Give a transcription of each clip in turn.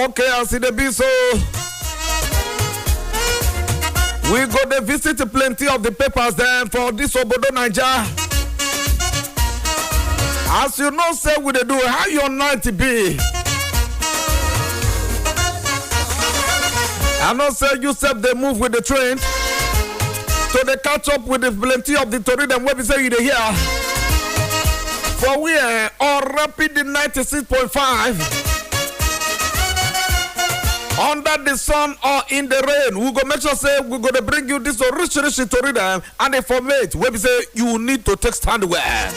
Okay, I see the be so. We go to visit plenty of the papers then for this Obodo Naija. As you know, say we dey do how your night be. I know say you self they move with the train. So they catch up with the plenty of the story them where we say you dey hear. For we are all rapid 96.5. Under the sun or in the rain, we go make sure say we gonna bring you this rich story them and the format where we say you need to take stand well.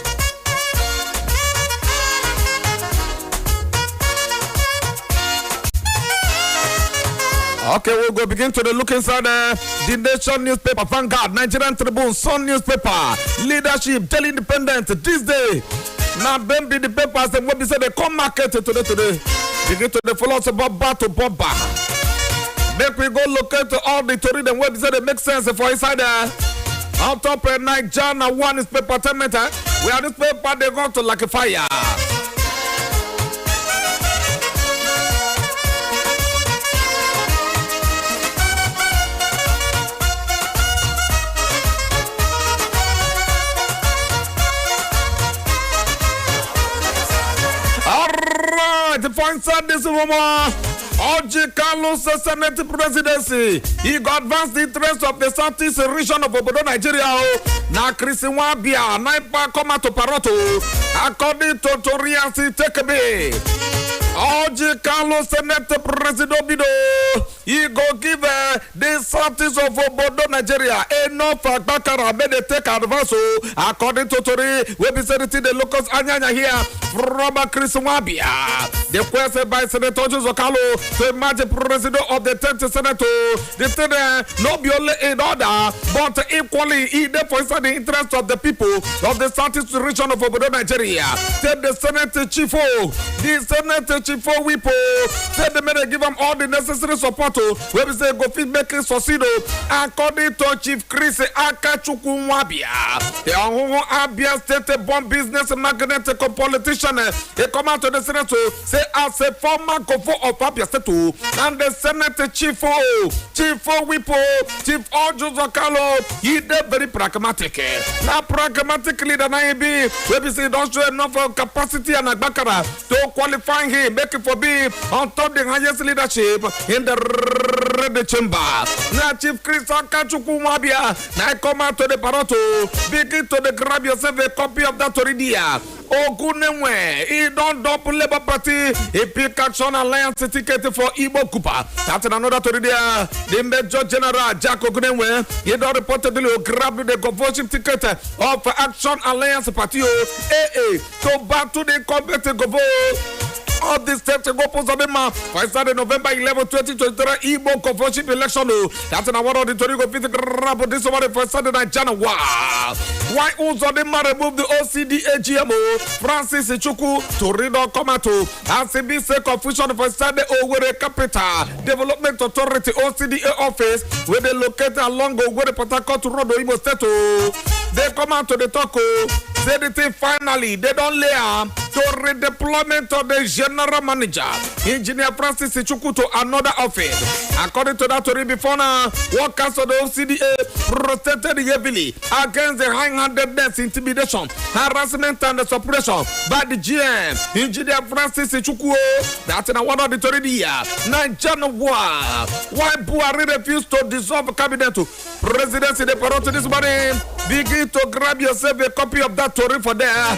Okay, we'll go begin to the look inside the Nation newspaper, Vanguard, Nigerian Tribune, Sun newspaper, Leadership, Daily Independent, this day. Now, then be the papers and what we say they come market today. Begin to the follow us about to Boba. Make we go locate all the story and what we say they make sense for inside there. On top of Nigeria, one is paper 10 meter. We have this paper, they go to like a fire. For inside this woman, Oji Carlos Senate presidency. He got advanced the interest of the Southeast region of Obodo, Nigeria. Na Chris Nwabia, Naipa Koma to Paroto. According to Toriasi Tekebe. Oji Carlos Senate President Bido, he go give the Southeast of Obodo, Nigeria enough Bakara made they take advance. According to Tori, we be said the locals Anyanya here from Chris Nwabia. The question by Senator Zokalo to imagine president of the 10th Senate. The Senate not be only in order, but equally in the the interest of the people of the Southeast region of Obodo, Nigeria. Said the Senate Chief, the Senate Chief Wipo, said they may give them all the necessary support. Where we say go fit make it succeed. According to Chief Chris Akachukwu Nwabia, the Abia State born business magnate politician, he come out to the Senate to say as a former governor of Abia State and the Senate Chief Wipo, Chief Ojo Zokalo, he dey very pragmatic. Now pragmatically the NIB, where we say don't show enough capacity and Agbakara to qualify him, make it for be on top the highest leadership in the chamber. Now Chief Chris Akachukwu Nwabia, now come out to the Paroto, begin to grab yourself a copy of that already. Ogunenwe, he don't double Labour Party, a pick action alliance ticket for Igbo Kupa. That's another story there. The Major General Jack Ogunenwe, he don't reportedly grab the governorship ticket of Action Alliance Party AA to back to the competitive governor of the state to go post for Saturday, November 11, 2023 Igbo governorship election. That's another of the story go fit grab this one for Saturday night January. Why Uzodema remove the OCDA GMO Francis Ichuku to Rido Komato as a big confusion for Saturday Owerri Capital Development Authority OCDA office where they located along Owerri Port Harcourt Road Imo State. They come out to the talk. Say the thing finally they don't lay to redeployment of the general manager Engineer Francis Ichuku to another office. According to that story before now, workers of the OCDA protested heavily against the high-handedness, intimidation, harassment, and suppression by the GM, Engineer Francis Ichuku. That's in one of the story here. Nigeria, why Buhari refused to dissolve cabinet to presidency the Paroto this morning. Begin to grab yourself a copy of that story for there.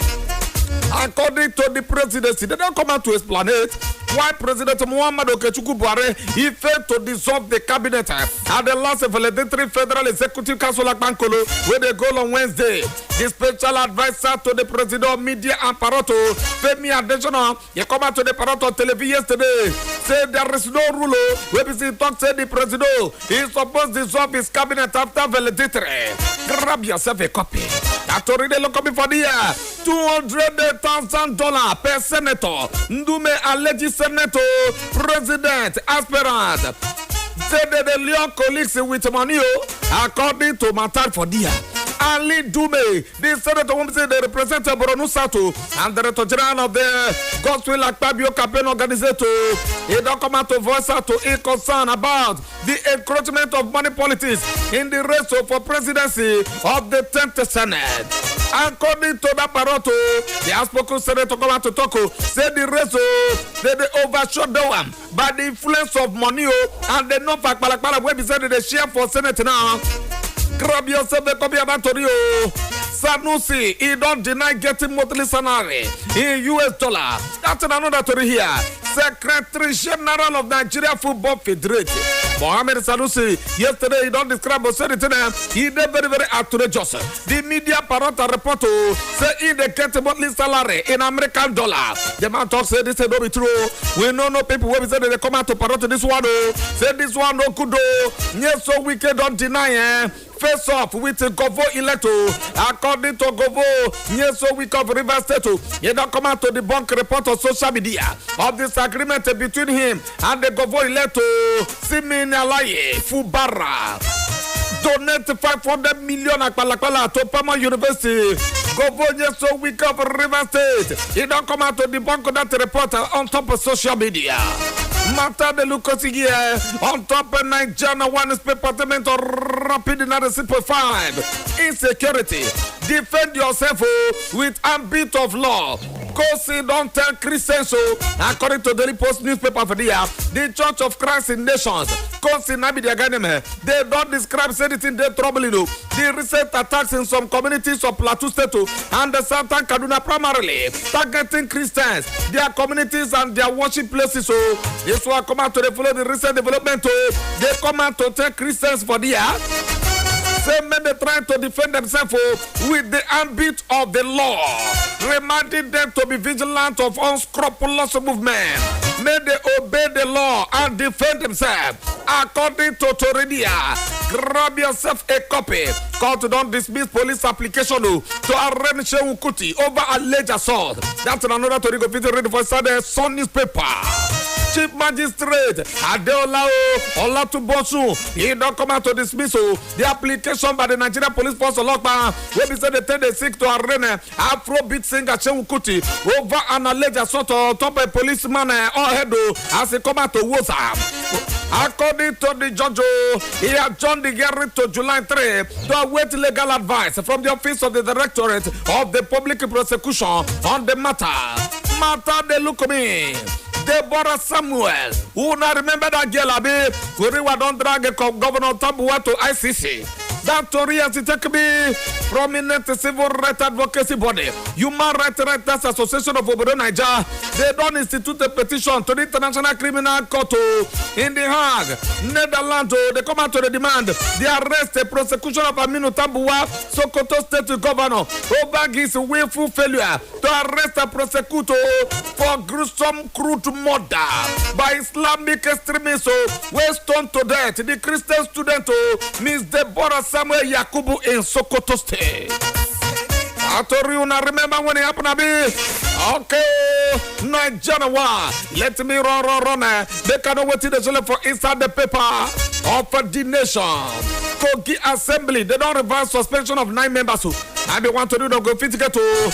According to the presidency, they don't come out to explain it. Why President Muhammadu Okechukwu Buhari he failed to dissolve the cabinet at the last Valedictory Federal Executive Council Bankolo where they go on Wednesday. The special advisor to the president of media and Paroto, Femi Adesina, he come out to the Paroto television yesterday. Said there is no rule where he talk say the president is supposed to dissolve his cabinet after Valedictory. Grab yourself a copy. That already look for the year. $200,000 per senator. Ndume alleged senator, president, aspirant. Said that the Leon colleagues with money, according to Matar for the year. Ali Dume, the senator who say they represent Borno Sato, and the director general of the Godswill Akpabio campaign organizer, he don't come out to voice out to a concern about the encroachment of money politics in the race for presidency of the 10th Senate. According to that Paroto, the outspoken senator come out to talk, say the race they overshot the one by the influence of money and the non fact Palakpala where said they share for Senate now. Grab yourself the copy about Torio. Sanusi, he don't deny getting monthly salary in US dollar. That's another story here. Secretary General of Nigeria Football Federation, Mohamed Sanusi, yesterday he don't describe Oserity. He did very, very outrageous. The media parrot report say he they get monthly salary in American dollar. The man talk say this is not be true. We know no people where we say they come out to parrot this one. Say this one no good. Yes, so we can don't deny face off with Govo Electo. According to Govo, yes, so we cover River State. He don't come out to the bank report on social media of this agreement between him and the Govo Electo. Simin Alaye Fubara donate 500 million Akpalakwala to Pama University. Govo, yes, so we cover River State. He don't come out to the bank that report on top of social media. Matter the Lucasi here on top of Nigeria one newspaper statement or rapid analysis 5. Insecurity. Defend yourself with ambit of law. Kosi don't tell Christians so. According to Daily Post newspaper for the Church of Christ in Nations, Kosi Nabi Diaganeme, they don't describe anything they trouble you. The recent attacks in some communities of Plateau State and the Southern Kaduna primarily targeting Christians, their communities and their worship places. So this will come out to follow the recent development. They come out to tell Christians for the year. They may be trying to defend themselves with the ambit of the law, reminding them to be vigilant of unscrupulous movement. May they obey the law and defend themselves. According to Toridia, grab yourself a copy. Court don't dismiss police application to arraign Shehu Kuti over alleged assault. That's another Torigo video ready for Sunday Sun newspaper. Chief Magistrate Adeola Olatubosu, he don't come out to dismiss the application by the Nigerian Police Force Olokpa, where they say they seek to arraign Afrobeat singer Shehu Kuti over an alleged assault on top of a policeman Ohedo as he come out to Wosa. According to the judge, he adjourned the hearing to July 3 to await legal advice from the office of the Directorate of the Public Prosecution on the matter. Matter they look at me. Deborah Samuel, who now remember that girl Abi, who don't drag Governor Tambuwa to ICC. That story has taken me prominent civil rights advocacy body, Human Rights Writers Association of Obodo Naija. They don't institute a petition to the International Criminal Court in The Hague, Netherlands. They come out to the demand the arrest and prosecution of Aminu Tambuwa, Sokoto State Governor, over his willful failure to arrest and prosecute for gruesome crude murder by Islamic extremists were stoned to death. The Christian student Miss Deborah Samuel Yakubu in Sokoto State. Atoriuna, remember when it happened to me? Okay, Nigeria. Let me run. They cannot wait till the for inside the paper of the nation. Kogi Assembly, they don't reverse suspension of 9 members. And they want to do the go physical to.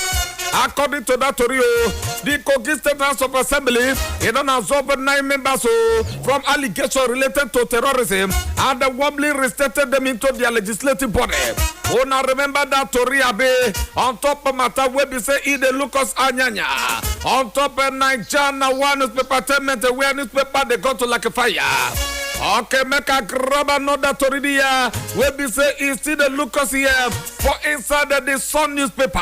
According to that the Kogi State House of Assembly, it don't absorb 9 members from allegations related to terrorism and warmly restated them into their legislative body. Now remember that Tori Abe on top of matter where we say Ide Lucas Anyanya on top of Nigeria one newspaper statement where newspaper they go to like a fire. Okay, make a grab another Tori here where we say is the Lucas here for inside the Sun newspaper.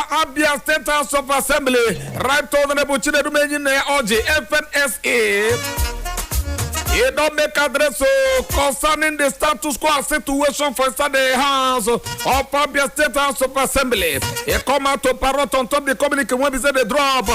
Abia State House of Assembly, right to the Nebuchadnezzar Oji FNSA. He don't make address concerning the status quo situation for the House of Abia State House of Assembly. He come out to parrot on top of the communication when he said the drop.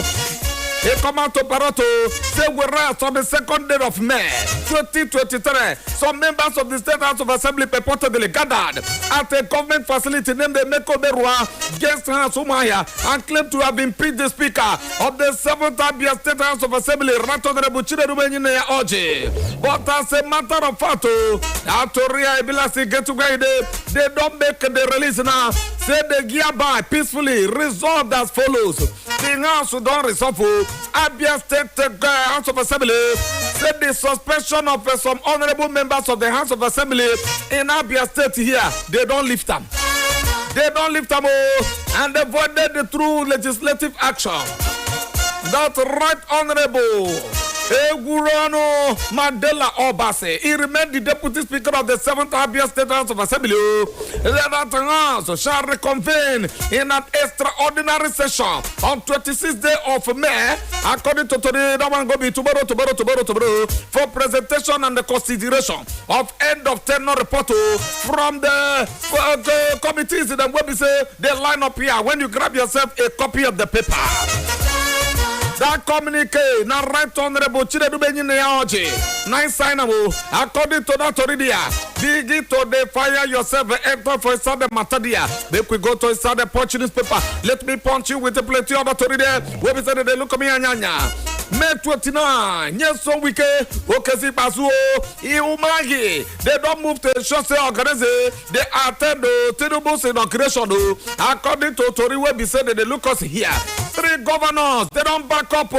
he come out to Parato, say whereas on the 2nd day of May 2023, some members of the State House of Assembly purportedly gathered at a government facility named the Meko Berua Guest House Umaya and claimed to have impeached the Speaker of the 7th Abia State House of Assembly, Rato Rebuchide Rubenine Oji. But as a matter of fact, Atoria Ebilasi get together, they don't make the release now. Say the hereby peacefully resolved as follows. The House don't reshuffle Abia State House of Assembly. Said the suspension of some honorable members of the House of Assembly in Abia State here, they don't lift them. They don't lift them and they voided the true legislative action. That's right, Honorable Egurano Mandela Obase. He remained the Deputy Speaker of the 7th Abia State House of Assembly. That House shall reconvene in an extraordinary session on 26th day of May, according to today, that one go be tomorrow, for presentation and the consideration of end of tenure report from the committees in the web. Say they line up here when you grab yourself a copy of the paper. That communique now right Honorable Chinedu Benyineoji. Nice signable. According to that already, begin to the fire yourself enter for inside the matadia. Then we go to inside the punch newspaper. Let me punch you with a plenty of that already. Where we said they look at me anyanya. May 29, yes, so we can. Okezi Bazuo, Iumagi. They don't move to the Chaussee organization. They attend the Tinubu's inauguration. According to Tori Webi said that they look us here. 3 governors, they don't back up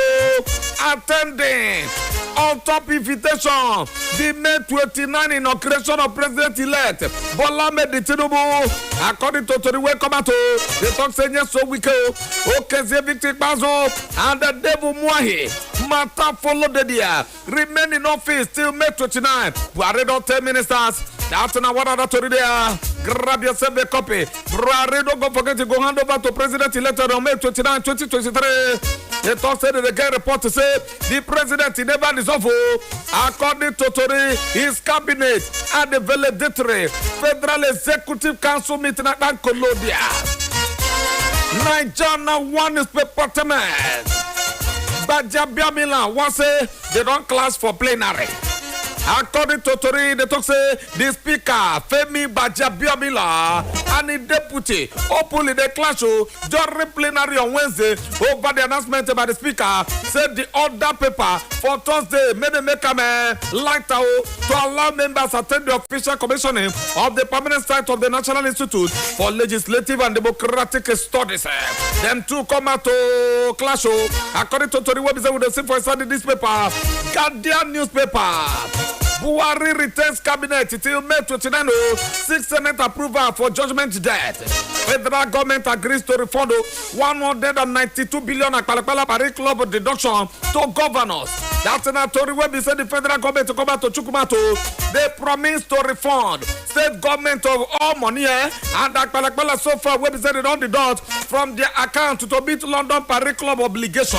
attending on top invitation the May 29 inauguration of President-elect Bola Ahmed Tinubu. According to Tori Webi, they talk saying yes, so we can. Okezi Victor Bazo and the Devil Mwahi. Mata followed the year. Remain in office till May 29. Buhari 10 ministers. That's now what other to there. Grab yourself a copy. Buhari don't go forget to go hand over to President-elect on May 29, 2023. They talk said the guy report to say the president never dissolved. According to Tori, his cabinet at the valedictory Federal Executive Council meeting at Colombia. Nigeria one newspaper Bajabiamila was say they don't class for plenary. According to Tori, they talk say the speaker Femi Bajabiamila and the deputy openly the clash during plenary on Wednesday over the announcement by the speaker said the order paper for Thursday made a make a lighter to allow members attend the official commissioning of the permanent site of the National Institute for Legislative and Democratic Studies. Them two come out to clash. According to Tori, what is with the same for inside this paper? Guardian newspaper. Buhari retains cabinet till May 29. 6 Senate approval for judgment debt. Federal government agrees to refund 192 billion Akpalakpala Paris Club deduction to governors. That's an authority where we said the federal government to come back to Chukumato. They promise to refund state government of all money and Akpalakpala so far where we said it on the dot from their account to meet London Paris Club obligation.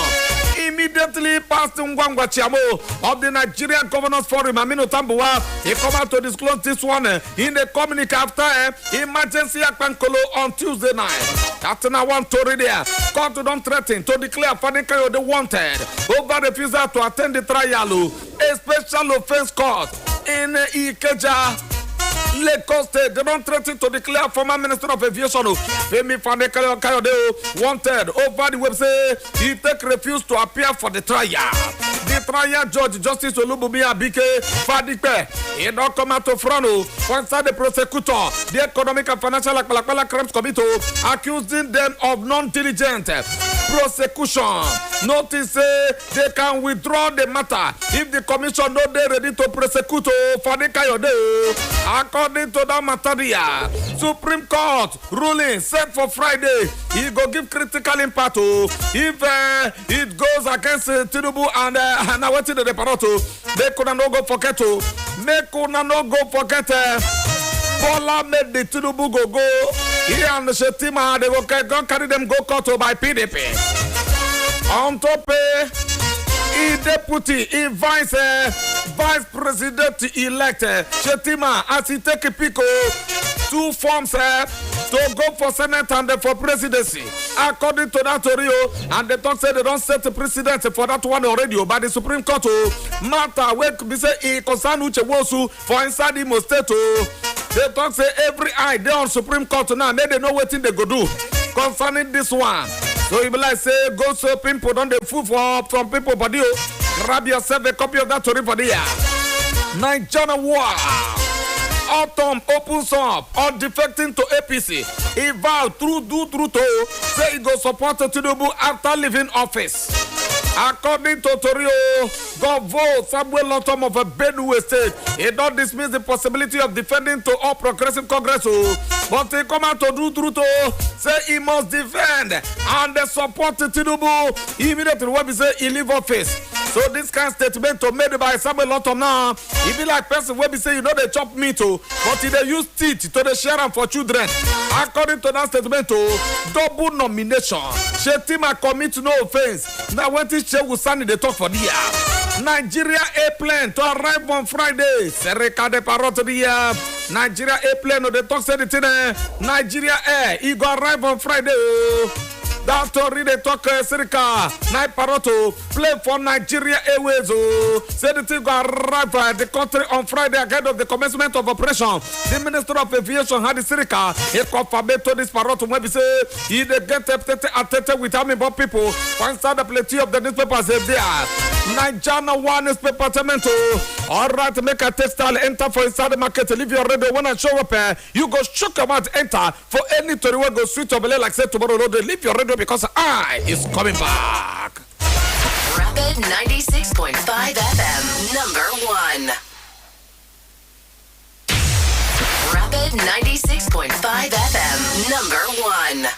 Immediately passed Ngwangwa Chiamo of the Nigerian Governors Forum, Aminu Tambuwa. He come out to disclose this one in the communique after emergency Akpankolo on Tuesday night. That's now one story there. Court don't threaten to declare Fadikayo the wanted over refusal to attend the trial. A special offense court in Ikeja, Lagos State. They don't threaten to declare former Minister of Aviation Femi Fani-Kayode wanted over the website. He take refuse to appear for the trial. The trial judge Justice Olubumi Abike Fadipe he don't come out to front for inside the prosecutor. The Economic and Financial Akpalakpala Crimes Committee accusing them of non-diligent prosecution. Notice they can withdraw the matter if the commission not they ready to prosecute Fani-Kayode. According to that material, Supreme Court ruling set for Friday. He go give critical impact if it goes against Tinubu and now what's in the reparato. They could not go forget to. They could not go forget. Bola made the Tinubu go. He and the Shetima they go carry them go court by PDP. On top deputy, vice president elect Shetima as he take a pick 2 forms to go for Senate and for presidency. According to that Rio, and they talk say they don't set the precedent for that one already by the Supreme Court. Matter where be say e concern Uche Wosu for inside Imo State. They talk say every eye they on Supreme Court now, they know what thing they go do concerning this one. So you be like say go so people don't they fool for some people body. Grab yourself a copy of that story for the year. Nigeria war. Autumn opens up on defecting to APC. He vowed through to say he go support Tinubu after leaving office. According to Torio, God vote Samuel Autumn of a Benue State. He don't dismiss the possibility of defending to all Progressive Congress. But he come out to to say he must defend and support Tinubu immediately when we say he leave office. So this kind of statement made by Samuel Autumn now, he be like person when we say you know they chop meat but they use teeth to the share for children. According to that statement, double nomination. Shetima commit no offense. Now when this Shehu Sani they talk for the year. Nigeria airplane to arrive on Friday. Sereka de Parrot the year. Nigeria airplane no they talk say the thing. Nigeria air he go arrive on Friday. That story they talk Serika Night Paroto play for Nigeria Airways. Said the thing go arrive at the country on Friday ahead of the commencement of operation. The Minister of Aviation had the Serika. He confirmed to this Paroto when we say he they get attended with how many people. One side the plenty of the newspapers there. Nigeria one newspaper Temento. All right, make a textile enter for inside the market. Leave your radio when I show up. You go shook about enter for any to the go sweet over like say tomorrow. Leave your radio because I is coming back. Rapid 96.5 FM, number 1. Rapid 96.5 FM, number 1.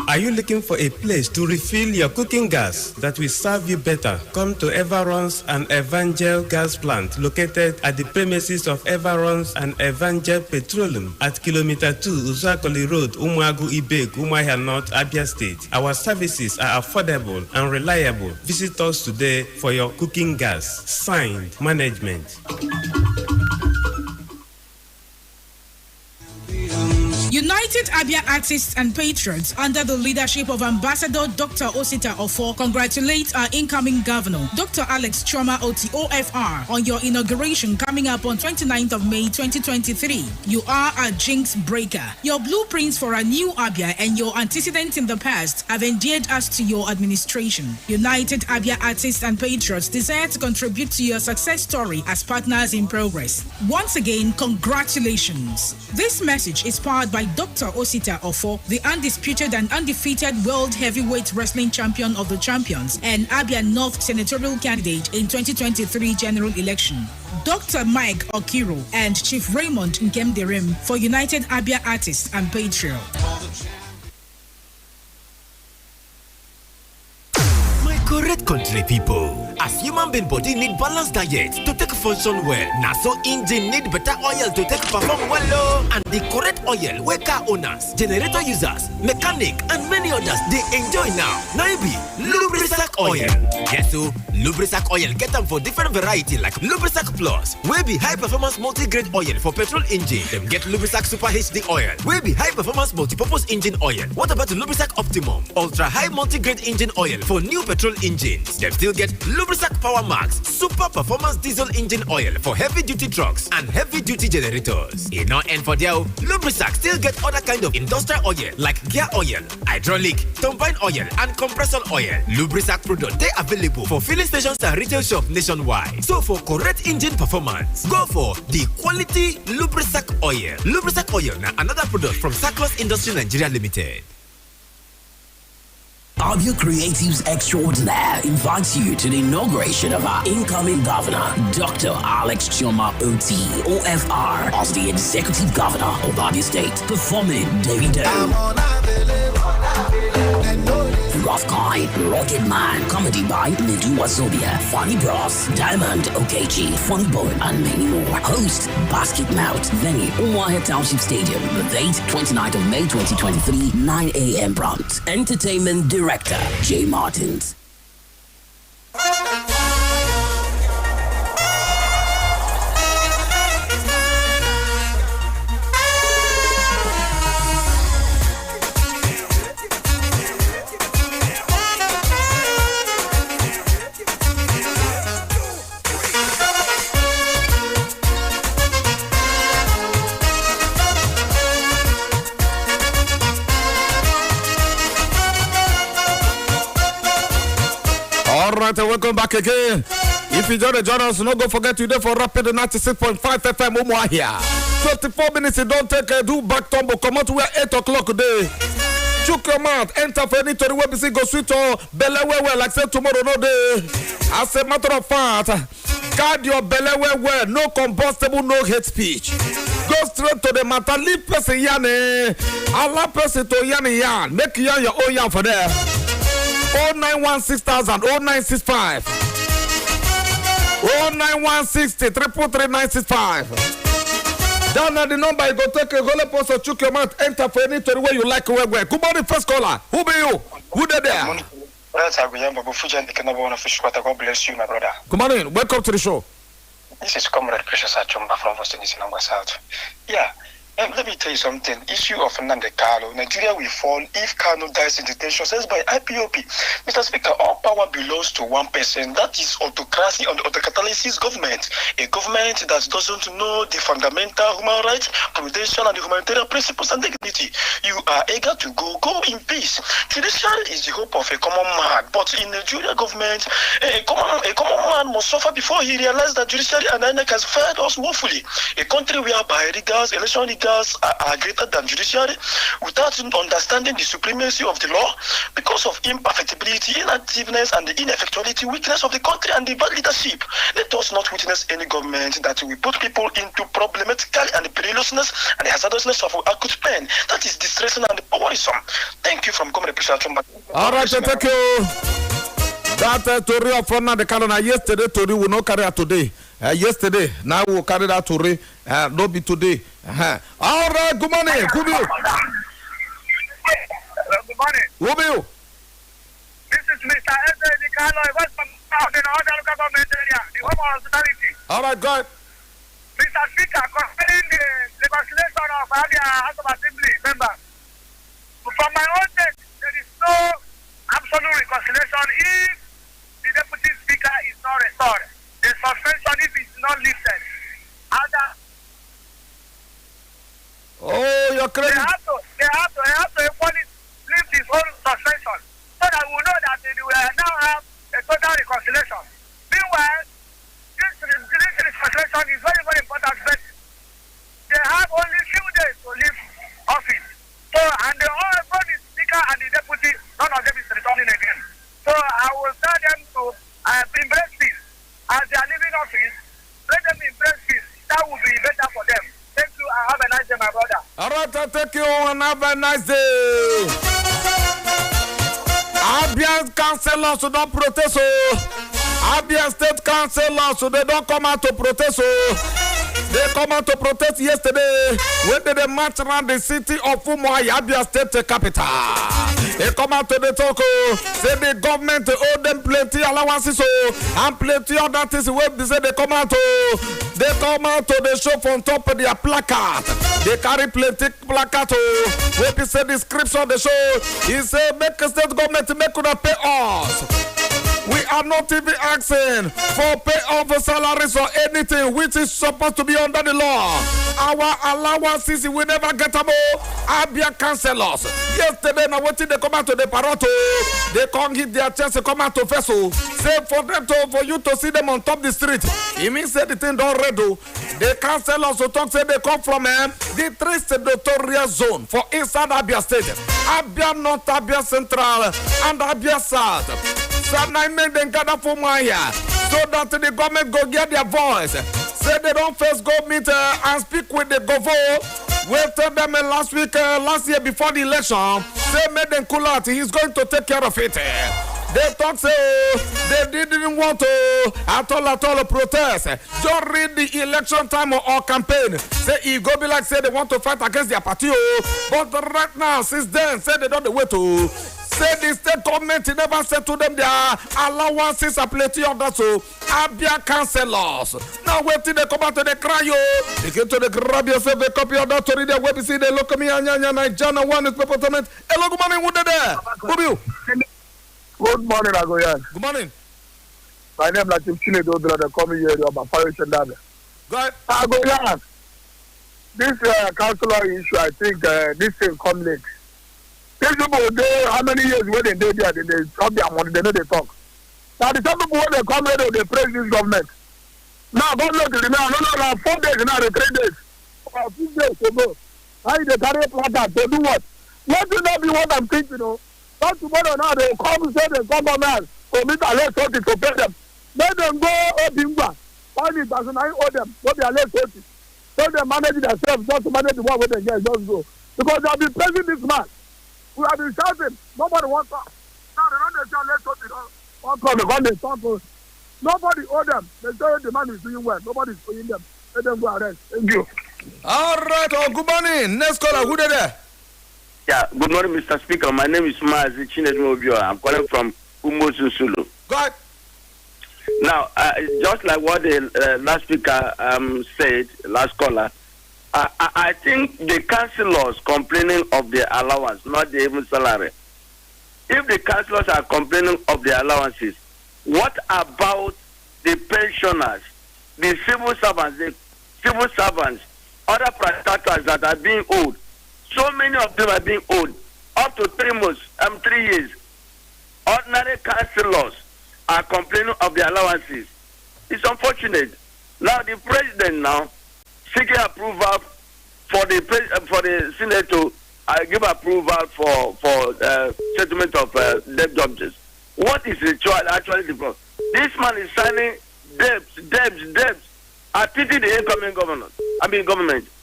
Are you looking for a place to refill your cooking gas that will serve you better? Come to Everons and Evangel Gas Plant located at the premises of Everons and Evangel Petroleum at Kilometer 2 Uzakoli Road, Umuagu Ibek, Umuahia North, Abia State. Our services are affordable and reliable. Visit us today for your cooking gas. Signed, Management. United Abia Artists and Patrons, under the leadership of Ambassador Dr. Osita Ofo, congratulate our incoming governor, Dr. Alex Chioma Oti OFR, on your inauguration coming up on 29th of May 2023. You are a jinx breaker. Your blueprints for a new Abia and your antecedents in the past have endeared us to your administration. United Abia Artists and Patrons desire to contribute to your success story as partners in progress. Once again, congratulations. This message is powered by Dr. Osita Ofo, the undisputed and undefeated world heavyweight wrestling champion of the champions and Abia North senatorial candidate in 2023 general election. Dr. Mike Okiro and Chief Raymond Nkemderim for United Abia Artists and Patriots. Correct country people. As human being body need balanced diet to take function well. Now so engine need better oil to take perform well. And the correct oil where car owners, generator users, mechanic and many others they enjoy now. Now it be Lubrisac oil. Yes so Lubrisac oil get them for different variety like Lubrisac Plus, where be high performance multi-grade oil for petrol engine. Them get Lubrisac Super HD oil, where be high performance multi-purpose engine oil. What about the Lubrisac Optimum, ultra high multi-grade engine oil for new petrol engines? They still get Lubrisac Power Max, super performance diesel engine oil for heavy duty trucks and heavy duty generators. In no end for there, Lubrisac still get other kind of industrial oil like gear oil, hydraulic, turbine oil and compressor oil. Lubrisac product they available for filling stations and retail shops nationwide. So for correct engine performance, go for the quality Lubrisac oil. Lubrisac oil now another product from Sacros Industry Nigeria Limited. Abia Creatives Extraordinaire invites you to the inauguration of our incoming governor, Dr. Alex Chioma Oti, OFR, as the executive governor of Abia State, performing Davido. Rough Guy, Rocket Man, comedy by Nidu Wazobia, Funny Bros, Diamond Okechi, Funny Boy, and many more. Host, Basket Mount, venue, Umuahia Township Stadium. The date, 29th of May 2023, 9 a.m. prompt. Entertainment Director, J. Martins. Alright, welcome back again. If you join us, no go forget today for Rapid 96.5 FM Umuahia. 24 minutes, you don't take a do back tumble. Come out, we are 8 o'clock today. Chook your mouth, enter for any to the web, go sweet or belly well, like say tomorrow, no day. As a matter of fact, guard your belly well, no combustible, no hate speech. Go straight to the matter, leave person yan, allow person to yan, make yan your own yan for there. 0916000 0965 09160 333 down at the number you go take a goal post or chook your mouth, enter for any to where you like where. Good morning, first caller. Who be you? Who there? God bless you, my brother. Good morning, welcome to the show. This is Comrade Precious Achumba from Boston, number South. Yeah. Let me tell you something. Issue of Nnamdi Kanu. Nigeria will fall if Kanu dies in detention. Says by IPOP. Mr. Speaker, all power belongs to one person. That is autocracy and autocatalysis government. A government that doesn't know the fundamental human rights, prudential and the humanitarian principles and dignity. You are eager to go in peace. Judiciary is the hope of a common man. But in Nigeria government, a common man must suffer before he realizes that judiciary and INEC has failed us woefully. A country whereby election are greater than judiciary without understanding the supremacy of the law because of imperfectibility, inactiveness, and the ineffectuality, weakness of the country and the bad leadership. Let us not witness any government that will put people into problematical and the perilousness and the hazardousness of acute pain. That is distressing and worrisome. Thank you from Comrade Precious. All right, thank you. That Tory of Nnamdi Kanu yesterday, Tory will not carry out today. Yesterday, now we'll carry that Tory, not be today. All right, good morning. Who be you? Good morning. Who be you? This is Mr. Eze Kano, West from the Northern Local Government area, the home of hospitality. All right, go ahead. Mr. Speaker, concerning the legislation of Abia House of Assembly members, from my own take, there is no absolute reconciliation if the Deputy Speaker is not restored. The suspension, if it's not lifted, oh, you're crazy. They have to equally lift his own suspension so that we know that they will now have a total reconciliation. Meanwhile, this reconciliation is very, very important, but they have only few days to leave office. So, and both the Speaker and the Deputy, none of them is returning again. So, I will tell them to embrace peace. As they are leaving office, let them embrace peace. That will be better for them. Thank you and have a nice day, my brother. All right, thank you and have a nice day. Abia councillors who don't protest. Abia state councillors who they don't come out to protest. They come out to protest yesterday when they march around the city of Umuahia, Abia state capital. They come out to the talk, say the government owe them plenty allowances and plenty other things. They say they come out to the show from top of their placard. They carry plenty placard where they say description of the show. He say make a state government make una pay us. We are not even asking for pay off salaries or anything which is supposed to be under the law. Our allowances we never get them. Abia councillors. Yesterday, now what did they come out to the Paroto? They can't hit their chance to come out to Vessel. Say for you to see them on top of the street. It means that the thing don't ready. The councillors who talk say they come from the 3 senatorial zone for inside Abia State. Abia North, Abia Central, and Abia South. And I make them gather for Maya so that the government go get their voice. Say they don't first go meet and speak with the governor. We told them last year before the election. say make them cool out. He's going to take care of it. They talk say they didn't want to at all protest during the election time or campaign. Say he go be like say they want to fight against their party, but right now since then say they don't wait to. Say the state government never said to them their allowances are plenty of that, so Abia councillors. Now wait till they come out to the cry, they get to the grab yourself a copy of that to read their website. They look at me and Nigeria one is peppermint. Hello, good morning, who there? Who are you? Good morning, Agoyan. Good morning. My name is Latif Chinedo, the coming here of my parish and that. Go ahead. Agoyan. This councillor issue, I think this thing come late. These people, how many years when they did there, they stop their money, they know they talk. Now, the some people, when they come here, they praise this government. Now, God look at it now, no, 4 days, now, 3 days. 2 days ago. How they carry a placard, they do what? What will not be what I'm thinking, you know? Not tomorrow now, they come and say they come on us, commit a less to pay them. Let them go, Obimba. Find it, as I owe them, what they are less to. Tell them manage themselves, not to manage the one with the guys, just go. Because they have been praising this man. We have been shouting, nobody wants us. Now they don't shout, let's talk it all. One call, they talk. Nobody owe them. They say the man is doing well. Nobody is owing them. Let them go arrest. Thank you. All right, good morning. Next caller, who there? Yeah, good morning, Mr. Speaker. My name is Mazi Chinedu Obio. I'm calling from Umosu Sulu. Go ahead. Now, just like what the last speaker said, last caller, I think the councillors complaining of the allowance, not the even salary. If the councillors are complaining of the allowances, what about the pensioners, the civil servants, other contractors that are being owed? So many of them are being owed up to 3 months, 3 years. Ordinary councillors are complaining of the allowances. It's unfortunate. Now the president now seeking approval for the Senate to give approval for settlement of debt objects. What is actually the problem? This man is signing debts. I pity the incoming government.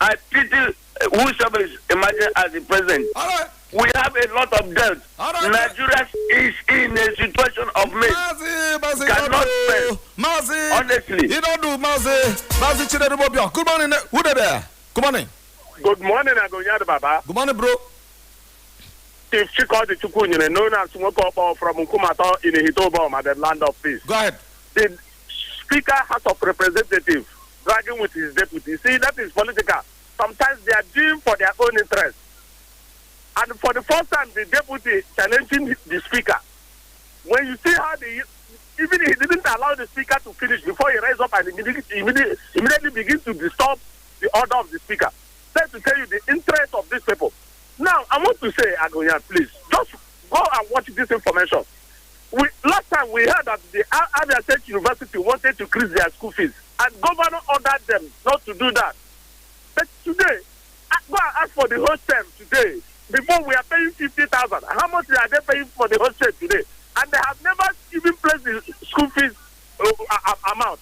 I pity whosoever is emerging as the president. All right. We have a lot of debt. Right. Nigeria is in a situation of need. Mazi, cannot spend. Mazi, honestly. You don't do Mazi Chinedu Obio. Good morning. Who there? Good morning. Good morning, Agonyada Baba. Good morning, bro. Chief Chikodi Chukwunyene, known as Sumoko from Nkumato in Hitoboma, the land of peace. Go ahead. The Speaker, House of Representatives, dragging with his deputy. See, that is political. Sometimes they are doing for their own interest. And for the first time, the deputy challenging the Speaker. When you see how even he didn't allow the Speaker to finish before he raised up and immediately begins to disturb the order of the Speaker. That's to tell you the interest of these people. Now, I want to say, Agonya, please, just go and watch this information. Last time we heard that the Abia State University wanted to increase their school fees, and governor ordered them not to do that. But today, go and ask for the hostel today. Before we are paying 50,000. How much are they paying for the hostel today? And they have never even placed the school fees amount.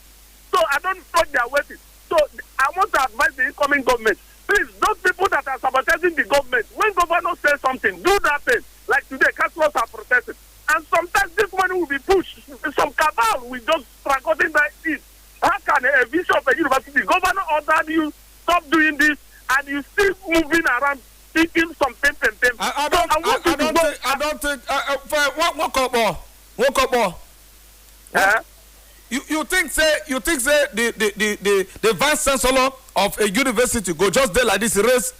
So I don't know what they are waiting. So I want to advise the incoming government. Please, those people that are sabotaging the government, when governor says something, do that thing. Like today, councillors are protesting. And sometimes this money will be pushed. Some cabal will just struggle by it. How can a bishop of a university, governor ordered you stop doing this, and you still moving around speaking some pimp? I don't think. What couple? You think the vice chancellor of a university go just there like this raise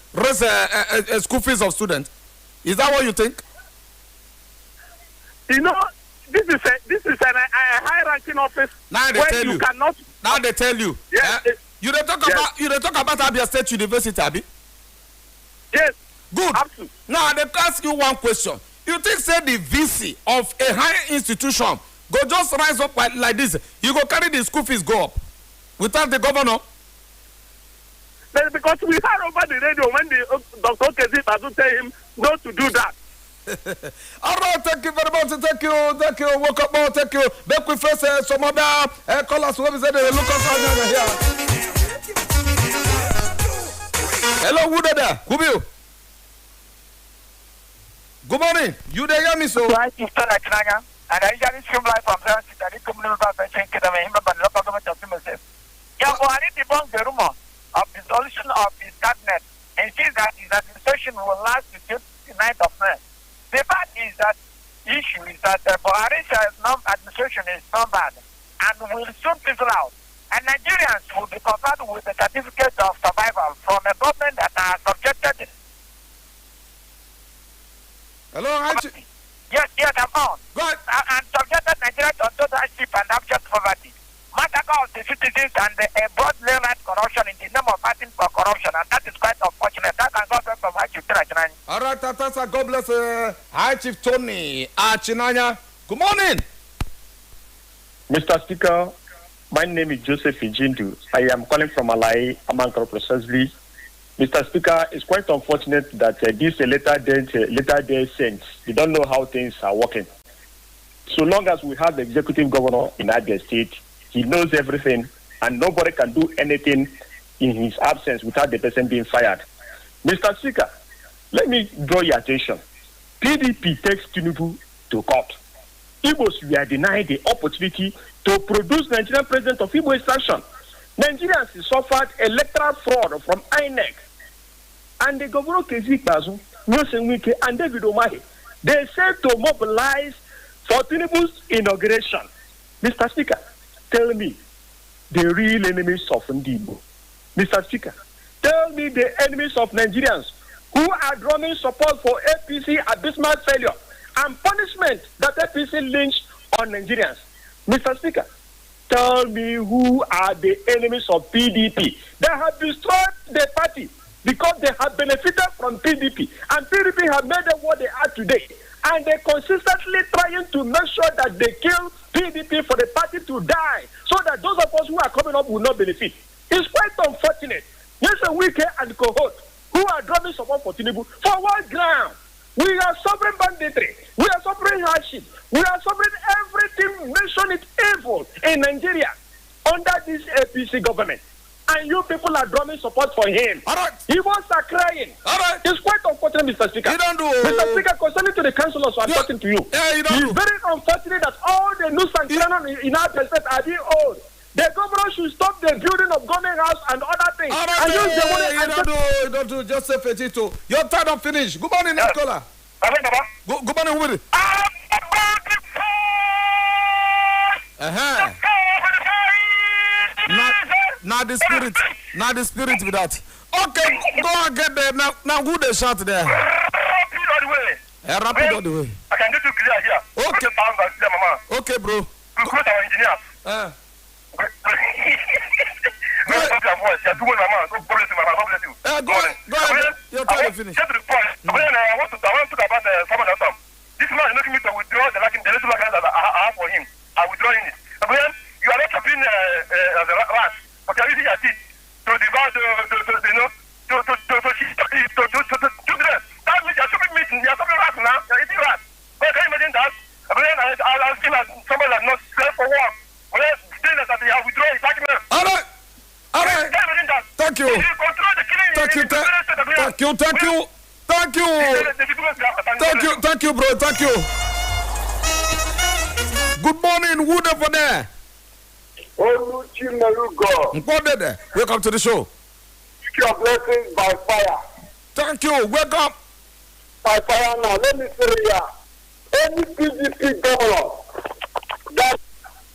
school fees of students? Is that what you think? You know, this is a high-ranking office. Now they tell you. Cannot. Now they tell you. Yes. You don't talk about Abia State University, Abi? Yes. Good. Absolutely. Now they ask you one question. You think say the VC of a higher institution go just rise up like this? You go carry the school fees go up without the governor? Because we heard over the radio when the Dr. Okezi Badu tell him not to do that. All right, thank you very much. Thank you. Woke up more. Thank you. Back with first some other callers who have said look us here. Hello, who there? Who you? Good morning. You there hear me so? And I usually stream live from there. I need to move back and check it. I'm a local government of myself. Yeah, but I need to debunk the rumor of the solution of the cabinet and see that his administration will last until the 9th of May. The fact is that the issue is that Buhari's administration is not bad and will soon fizzle out. And Nigerians will be conferred with a certificate of survival from a government that are subjected. Hello, Hachi. Yes, I'm on. Good. And subjected Nigeria to total hardship and abject poverty. Massacre of the citizens and a broad daylight corruption in the name of fighting for corruption, and that is quite unfortunate. That can go from High Chief Chinanya. All right, Tatasa, God bless High Chief Tony Chinanya. Good morning. Mr. Speaker, my name is Joseph Ijindu. I am calling from Alai, Amankara precisely. Mr. Speaker, it's quite unfortunate that this later day saints, we don't know how things are working. So long as we have the executive governor in Abia State, he knows everything, and nobody can do anything in his absence without the person being fired. Mr. Speaker, let me draw your attention. PDP takes Tinubu to court. Igbos were denied the opportunity to produce Nigerian president of Igbo extraction. Nigerians suffered electoral fraud from INEC. And the governor Kezi Bazu, Wilson Wike, and David Omahi, they said to mobilize for Tinubu's inauguration. Mr. Speaker, tell me the real enemies of Ndibo. Mr. Speaker, tell me the enemies of Nigerians who are drumming support for APC abysmal failure and punishment that APC lynched on Nigerians. Mr. Speaker, tell me who are the enemies of PDP that have destroyed the party because they have benefited from PDP, and PDP have made them what they are today. And they consistently trying to make sure that they kill PDP for the party to die, so that those of us who are coming up will not benefit. It's quite unfortunate. Yes, Wike and cohort who are drumming support for Tinubu for what ground? We are suffering banditry. We are suffering hardship. We are suffering everything mentioned it evil in Nigeria under this APC government. And you people are drumming support for him. All right. He wants are crying. All right. It's quite unfortunate, Mr. Speaker. You don't do. Mr. Speaker, concerning to the councillors who are talking to you. Yeah, you don't It's very unfortunate that all the news and channels in our state are being old. The governor should stop the building of government house and other things. All right, and use the money you don't do. Joseph Ejito. Your time don't finish. Good morning, Nicola. Good morning, who is it? Now the spirit with that. Okay, go and get there. Now who they shout there? Rapid all the way. Rapid all the way. I can get you clear here. Okay. Okay, bro. To quote our engineers. Go ahead. Your time to finish. Get to the point. I want to talk about someone else. This man is making me to withdraw the little guys that I have for him. I withdraw in it. You are not chopping as a rat, but you are using your teeth to devour to dress. That means you are chopping meat. You are chopping rats now. You are eating rats. Can you imagine that? I'll see that somebody that not self for work. Well, saying that they have withdrawn his argument. All right. Thank you. Thank you, bro. Thank you. Good morning, who there for there? Welcome to the show. Your blessings by fire. Thank you. Welcome. By fire now. Let me say here. Any PDP governor that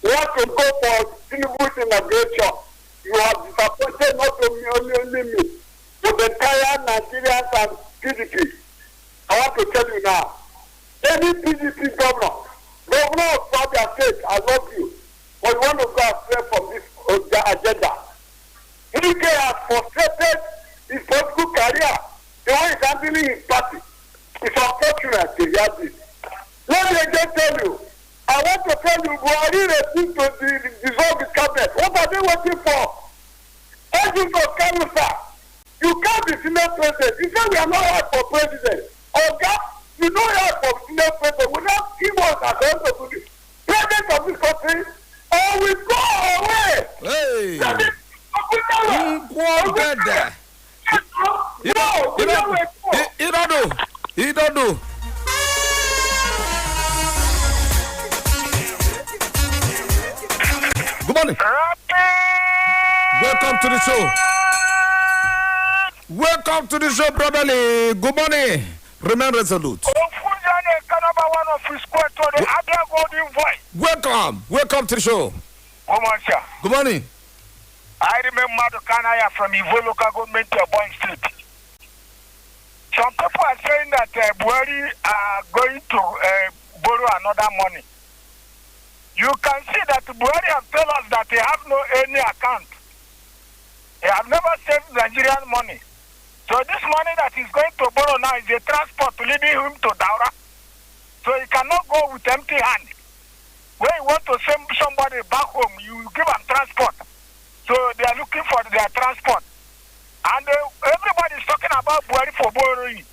wants to go for Tinubu's inauguration, you have disappointed not only me, but the entire Nigerians and PDP. I want to tell you now. Any PDP governor of Abia State, I love you, but you want to go astray from this agenda. Wike has frustrated his political career. The way he's handling his party. It's unfortunate to hear this. Let me again tell you. I want to tell you, Buhari refused to dissolve his cabinet. What are they waiting for? Agents of Kalusa, you can't be senior president. You say we are not right for president. Okay? You know right for senior president. We not give us at the end of the president of this country, or we go away. Hey! He don't do. welcome to the show. Welcome to the show, brotherly. Good morning. Remain resolute. Welcome to the show. Good morning. I remember the Kanaya from Ivo local government to Boeing Street. Some people are saying that Buhari are going to borrow another money. You can see that Buhari have told us that they have no any account. They have never saved Nigerian money. So this money that he's going to borrow now is a transport leading him to Daura. So he cannot go with empty hand. When you want to send somebody back home, you give them transport. So they are looking for their transport. And everybody is talking about Buhari for borrowing.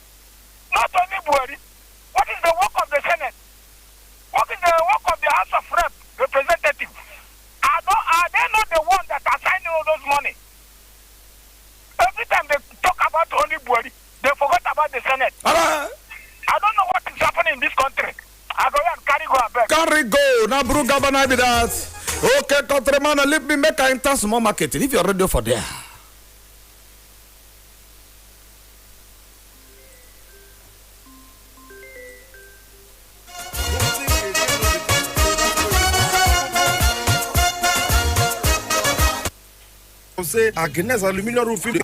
Not only Buhari. What is the work of the Senate? What is the work of the House of Representatives? Are they not the ones that are signing all those money? Every time they talk about only Buhari, they forgot about the Senate. I don't know what is happening in this country. I go and carry go back. Carry go. Now, Bru Governor, be that. Okay, countryman, let me make an intense small marketing if you're ready for there. Say Agnes Aluminium Roofing.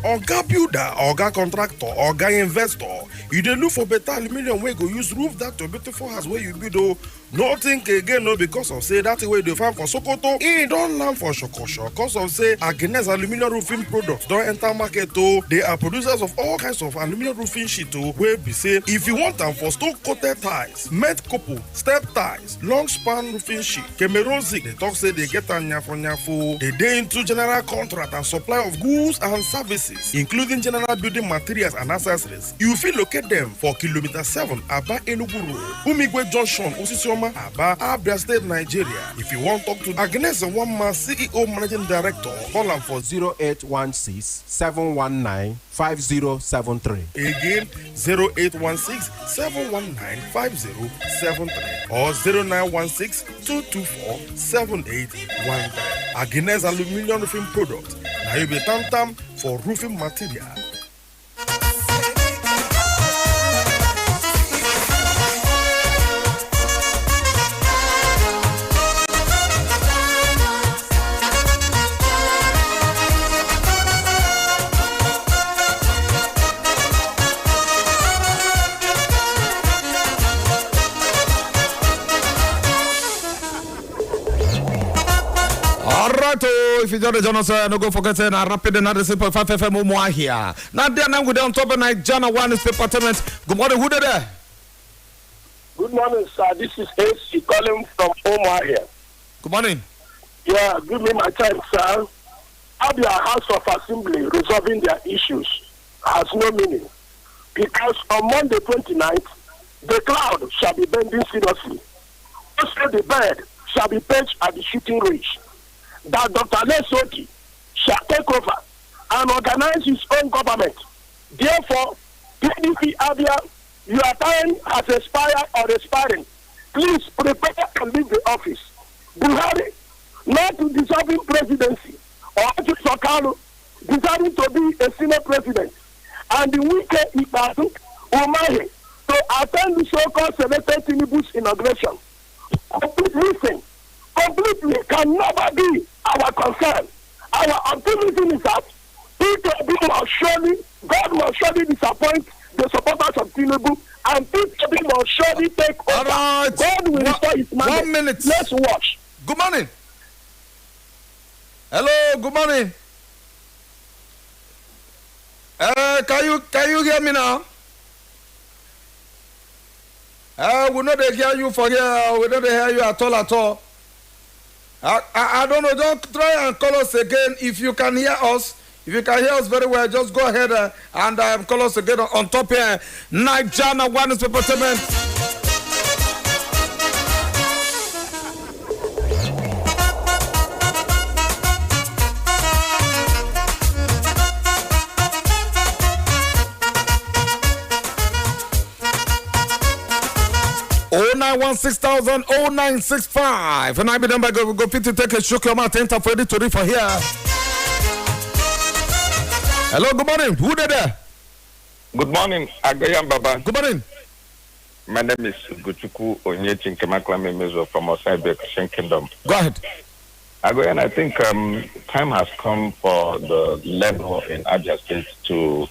Oga builder, oga contractor, oga investor. You dey look for better aluminium wey go use roof that your beautiful house wey you build o. No think again no because of say that way dey find for Sokoto. E don land for Shokosho because of say Agnes Aluminium Roofing products don enter market o. They are producers of all kinds of aluminium roofing sheet o. Wey be say if you want am for stone coated tiles, met couple, step tiles, long span roofing sheet, Kemerozi, they talk say they get am nyafo. They dey into general contract and supply of goods and services, including general building materials and accessories. You fit locate them for kilometer 7 Aba Enugu Road, Umigwe Junction, Osisioma, Aba, Abia State, Nigeria. If you want to talk to Agnes One-Man CEO Managing Director, call am for 0816-719-5073. Again, 0816-719-5073 or 0916-224-7813. Agnes Aluminium Roofing Product. Now you be tam for roofing material. If you don't join us, no go forget to rapid and 96.5 FM more here. Now there now we down top of Nigeria one is department. Good morning, who there? Good morning, sir. This is AC calling from Omar here. Good morning. Yeah, give me my time, sir. Abia House of Assembly resolving their issues has no meaning because on Monday 29th, the cloud shall be bending seriously. Also, the bird shall be perched at the shooting range. That Dr. Lesoti shall take over and organize his own government. Therefore, PDP Abia, your time has expired or expiring. Please prepare to leave the office. Buhari, not to deserving presidency, or to Sokalo, deserving to be a senior president, and the wicked Ibadan Umahi to attend the so-called selected Tinubu's inauguration. Listen, completely can never be our concern. Our optimism is that God must surely disappoint the supporters of Tinubu, and Tinubu must surely take over. Right. God will restore his mandate. 1 minute. Let's watch. Good morning. Hello, good morning. Can you hear me now? We know they hear you for here. We don't hear you at all. I don't know. Don't try and call us again. If you can hear us, very well, just go ahead and call us again on top here. Nigeria one is department. Oh 916,000 0965 and I be done by go fit to take a shook your mouth enter for ready to read for here. Hello, good morning. Who there? Good morning, Agayam Baba. Good morning. My name is Guchuku Onyechin Kemaklame Mezo from outside the Christian Kingdom. Go ahead. Again, I think time has come for the level in Abia State to,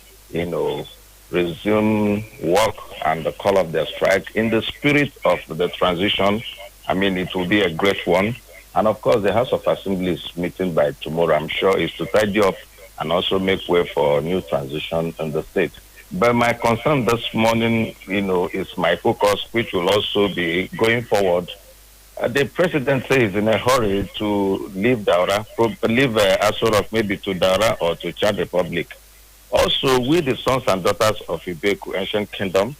resume work and the call of their strike in the spirit of the transition. I mean, it will be a great one. And of course, the House of Assembly is meeting by tomorrow. I'm sure is to tidy up and also make way for new transition in the state. But my concern this morning, is my focus, which will also be going forward. The president says in a hurry to leave Daura, leave Asorok maybe to Daura or to Chad Republic. Also, we, the sons and daughters of Ibeku, Ancient Kingdom,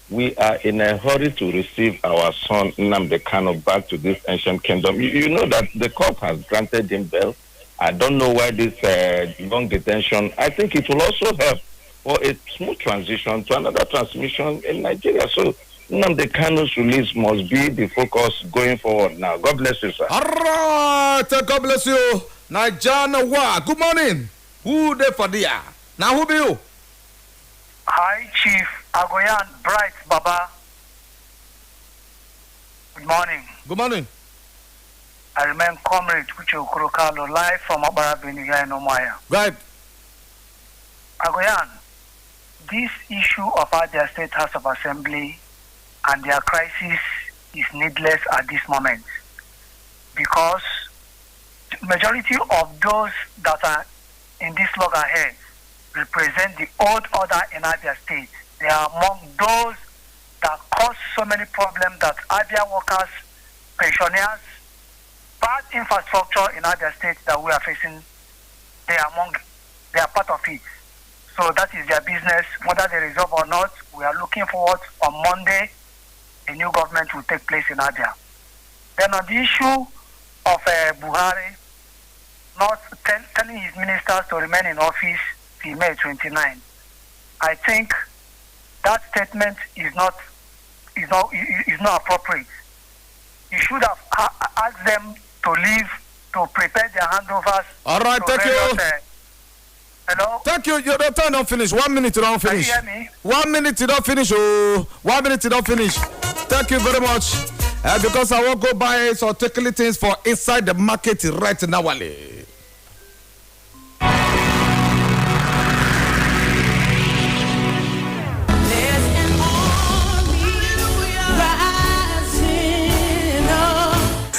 we are in a hurry to receive our son Nnamdi Kanu back to this Ancient Kingdom. You know that the court has granted him bail. I don't know why this long detention. I think it will also help for a smooth transition to another transmission in Nigeria. So Nnamdi Kanu's release must be the focus going forward now. God bless you, sir. All right, God bless you. Nigerian, good morning. Who there for there? Now who be you? Hi, Chief Agoyan Bright Baba. Good morning. Good morning. I remain Comrade Kucho Kurokalo live from Abara Beniga in Omaya. Right. Agoyan, this issue of Abia State House of Assembly and their crisis is needless at this moment because the majority of those that are in this loggerhead represent the old order in Abia State. They are among those that cause so many problems that Abia workers, pensioners, bad infrastructure in Abia State that we are facing, they are part of it. So that is their business. Whether they resolve or not, we are looking forward on Monday, a new government will take place in Abia. Then on the issue of Buhari not telling his ministers to remain in office till May 29, I think that statement is not appropriate. You should have asked them to leave, to prepare their handovers. All right, thank you. Hello? Thank you. Your turn don't finish. 1 minute you don't finish. Can you hear me? 1 minute you don't finish. Oh, 1 minute you don't finish. Thank you very much. Because I won't go buy some tickly things for inside the market right now.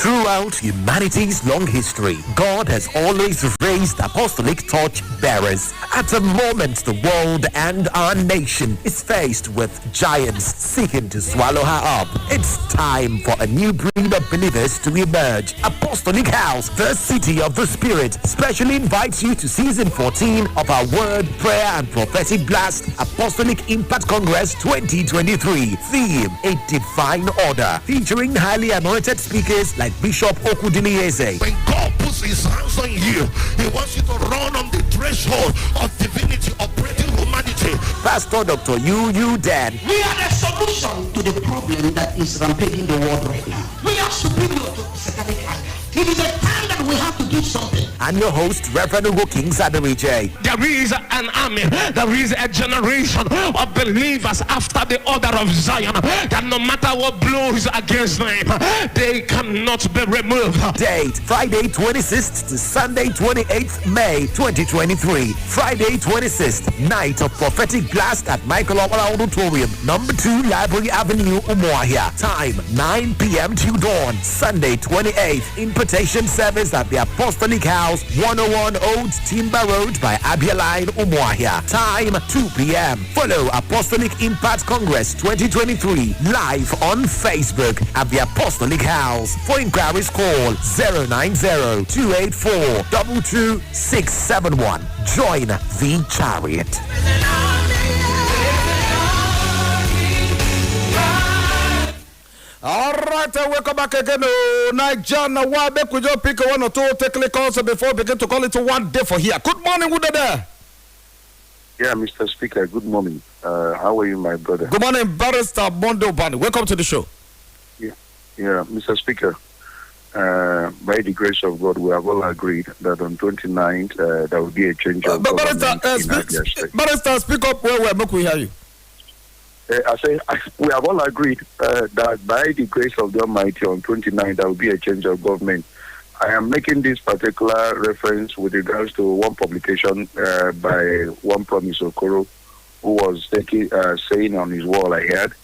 Throughout humanity's long history, God has always raised apostolic torch bearers. At a moment, the world and our nation is faced with giants seeking to swallow her up. It's time for a new breed of believers to emerge. Apostolic House, the City of the Spirit, specially invites you to season 14 of our Word, Prayer, and Prophetic Blast Apostolic Impact Congress 2023. Theme: A Divine Order, featuring highly anointed speakers like Bishop Okudinieze. When God puts his hands on you, he wants you to run on the threshold of divinity, operating humanity. Pastor Dr. Yu Dan. We are the solution to the problem that is rampaging the world right now. We are superior to satanic anger. It is a time that we have to do something. And your host, Reverend Ugo King Sadarije. There is an army, there is a generation of believers after the order of Zion that no matter what blows against them, they cannot be removed. Date: Friday 26th to Sunday 28th May 2023. Friday 26th, night of prophetic blast at Michael Okwala Auditorium, number 2 Library Avenue, Umuahia. Time 9 p.m. till dawn. Sunday 28th, invitation service at the Apostolic House, 101 Old Timber Road by Abia Line, Umuahia. Time 2 p.m. Follow Apostolic Impact Congress 2023 live on Facebook at the Apostolic House. For inquiries, call 090-284-22671. Join the chariot. All right, welcome back again. Nigerian, why make we just pick one or two technical calls before we begin to call it one day for here. Good morning, who there? Yeah, Mr. Speaker, good morning. How are you, my brother? Good morning, Barrister Mondo Bani. Welcome to the show. Yeah, Mr. Speaker. by the grace of God, we have all agreed that on 29th there will be a change of government in Abia State. Barrister, speak up where make we hear you. I say we have all agreed that by the grace of the Almighty on 29th there will be a change of government. I am making this particular reference with regards to one publication by one Promise Okoro, who was saying on his wall, I heard,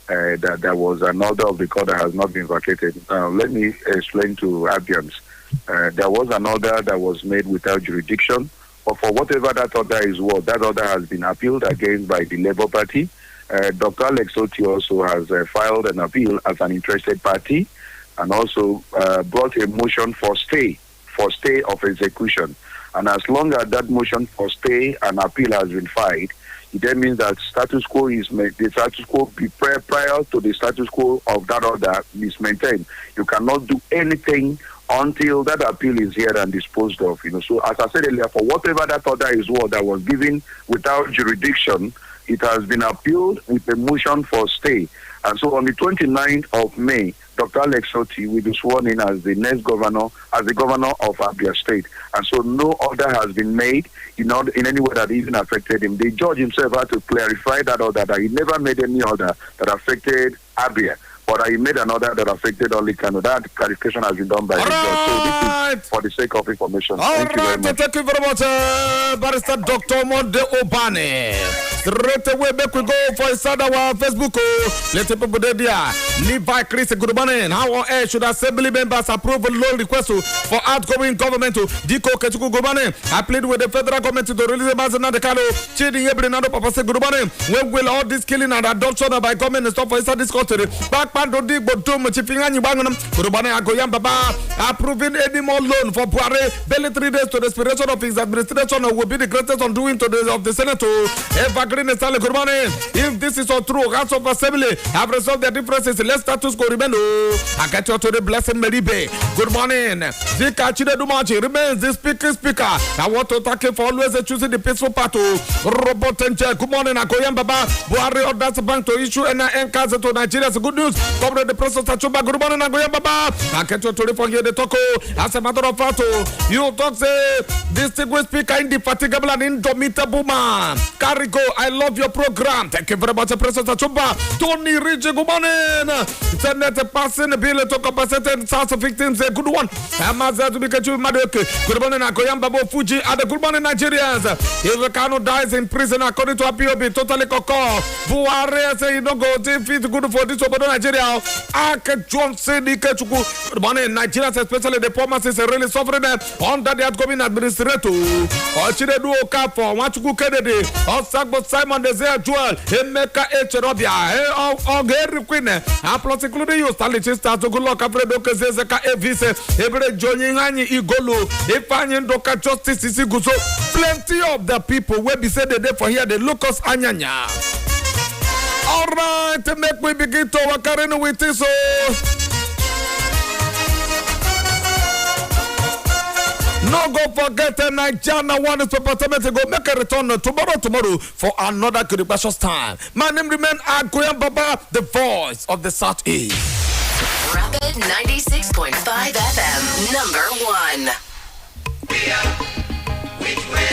that there was an order of the court that has not been vacated. Let me explain to Abians. There was an order that was made without jurisdiction, but for whatever that order is worth, that order has been appealed against by the Labour Party. Dr. Alex Oti also has filed an appeal as an interested party, and also brought a motion for stay of execution. And as long as that motion for stay and appeal has been filed, it then means that status quo prior to the status quo of that order is maintained. You cannot do anything until that appeal is heard and disposed of. So as I said earlier, for whatever that order is that was given without jurisdiction, it has been appealed with a motion for stay. And so on the 29th of May, Dr. Alex Oti will be sworn in as the next governor, as the governor of Abia State. And so no order has been made in any way that even affected him. The judge himself had to clarify that order, that he never made any order that affected Abia, but he made an order that affected only Kano. That clarification has been done by the judge. So this is for the sake of information. Thank you very much. Thank you very much, Barrister Dr. Monde Obane. Straight away, back we go for inside our Facebook. Let the people there. Levi Chris Gurbanen. How on air should assembly members approve a loan request for outgoing government to Diko Ketuku Gurbanen? I plead with the federal government to release the Mazana de Calo, Chidi Ebrinado Papa Gurbanen. When will all this killing and adoption by government stop for inside this country? Back Pando Dig Botum, Chipingan Banganum, Gurbanen Agoyam Baba, approving any more loan for Puare, barely 3 days to the expiration of his administration will be the greatest undoing to the of the Senate. If this is all true, House of Assembly have resolved their differences. Let's status quo remain. I get you to the blessed Meribe. Good morning. Zika Chinedumachi remains the speaker. I want to thank you for always choosing the peaceful path. Robert Tenche. Good morning. Akoyam Baba. Buhari orders the bank to issue NIN cards to Nigeria's good news. Cover the process at Chuba. Good morning. Akoyam Baba. I get you to report here the talk. As a matter of fact, you talk say distinguished speaker, indefatigable and indomitable man. Carico, I love your program. Thank you very much, President Achumba. Tony Rich, good morning. Senate passing the bill to compensate SARS victims. A good one. Amaza to be Madoke. Good morning, Akoyam Babo Fuji. And good morning, Nigerians. If Kano dies in prison according to APOB, totally coco. Buhari say you don't go if it's good for this over Nigeria. Ake Johnson, good morning, Nigerians, especially the poor masses, are really suffering under the outgoing administrator. Ochiredu Okafor, Wachuku Kennedy, Osagbo Simon Desire Joel, Emeka Echerobia, Ogeri Queen, and plus including you, Stanley Chista, to good luck, Alfredo Kezeka Evise, Ebre Johnny Igolo, Ifani Doka Justice Isiguso. Plenty of the people will be said the day for here, the Lucas Anyanya. All right, to make we begin to work with this. No go forget Nigeria one is prepared to go make a return tomorrow for another good precious time. My name remains Akoyam Baba, the voice of the Southeast. Rapid 96.5 FM, number 1. We are which way